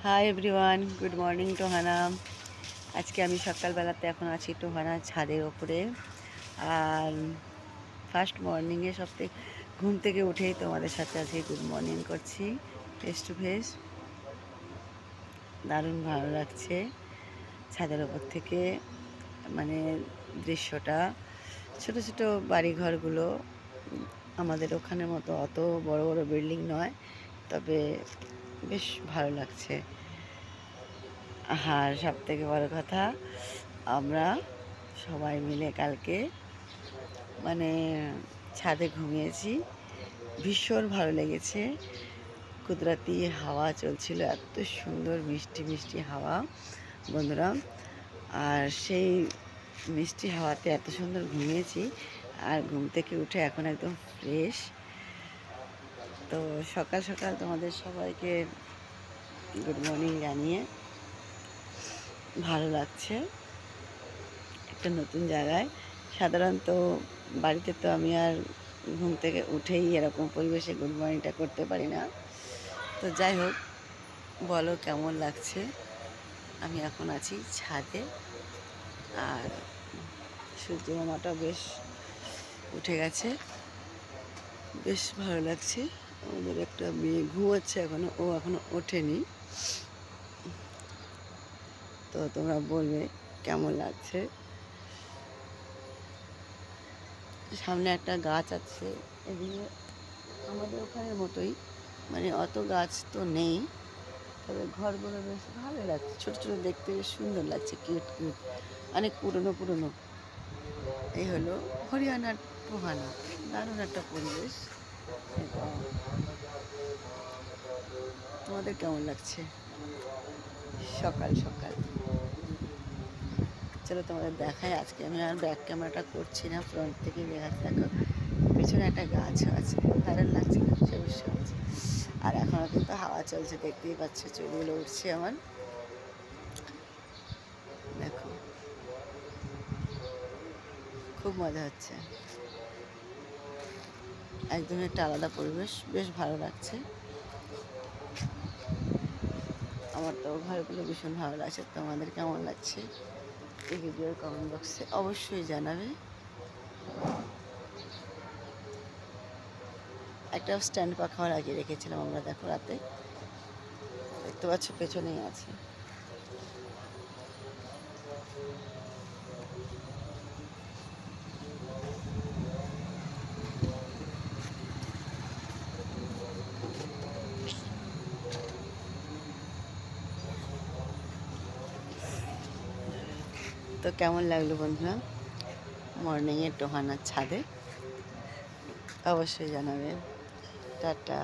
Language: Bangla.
High everyone, good morning Tohana. আজকে আমি সকালবেলাতে এখন আছি টোহানা ছাদের ওপরে। আর ফার্স্ট মর্নিংয়ে ঘুম থেকে উঠেই তোমাদের সাথে আজকে গুড মর্নিং করছি ফেস টু ফেস। দারুণ ভালো লাগছে ছাদের ওপর থেকে, মানে দৃশ্যটা। ছোট ছোট বাড়িঘরগুলো, আমাদের ওখানের মতো অত বড় বড় বিল্ডিং নয়, তবে বেশ ভালো লাগছে। আর সব থেকে বড় কথা, আমরা সবাই মিলে কালকে মানে ছাদে ঘুমিয়েছি, ভীষণ ভালো লেগেছে। কুদরতি হাওয়া চলছিল, এত সুন্দর মিষ্টি মিষ্টি হাওয়া বন্ধুরা। আর সেই মিষ্টি হাওয়াতে এত সুন্দর ঘুমিয়েছি, আর ঘুম থেকে উঠে এখন একদম ফ্রেশ। তো সকাল সকাল তোমাদের সবাইকে গুড মর্নিং জানিয়ে ভালো লাগছে একটা নতুন জায়গায়। সাধারণত বাড়িতে তো আমি আর ঘুম থেকে উঠেই এরকম পরিবেশে গুড মর্নিংটা করতে পারি না। তো যাই হোক, বলো কেমন লাগছে। আমি এখন আছি ছাদে, আর সূর্য মামাটা বেশ উঠে গেছে, বেশ ভালো লাগছে। আমাদের একটা মেয়ে ঘুমাচ্ছে এখনো, ও এখনো ওঠেনি। তো তোমরা বলবে কেমন লাগছে। সামনে একটা গাছ আছে, এদিকে আমাদের ওখানের মতোই, মানে অত গাছ তো নেই, তবে ঘরগুলো বেশ ভালো লাগছে, ছোটো ছোটো দেখতে বেশ সুন্দর লাগছে, কিউট কিউট, অনেক পুরনো পুরনো। এই হলো হরিয়ানার টোহানা, দারুণ একটা পরিবেশ। এটা তোমাদের কেমন লাগছে সকাল সকাল? চলো তোমাদের দেখাই। আজকে আমি আর ব্যাক ক্যামেরাটা করছি না, ফ্রন্ট থেকে দেখাচ্ছি। দেখো পেছনে একটা গাছও আছে, দারুণ লাগছে না? সবুজ সবুজ। আর এখনও কিন্তু হাওয়া চলছে, দেখতেই পাচ্ছ, চুলগুলো উঠছে আমার। দেখো খুব মজা হচ্ছে, একদমই একটা আলাদা পরিবেশ, বেশ ভালো লাগছে। আমার তো ঘরগুলো ভীষণ ভালো লাগছে। তোমাদের কেমন লাগছে এই ভিডিওর কমেন্ট বক্সে অবশ্যই জানাবে। একটা স্ট্যান্ড পাখাও লাগিয়ে রেখেছিলাম আমরা, দেখো রাতে, দেখতে পাচ্ছ পেছনেই আছে। তো কেমন লাগলো বন্ধুরা মর্নিংয়ে টোহানার ছাদে? অবশ্যই জানাবে। টাটা।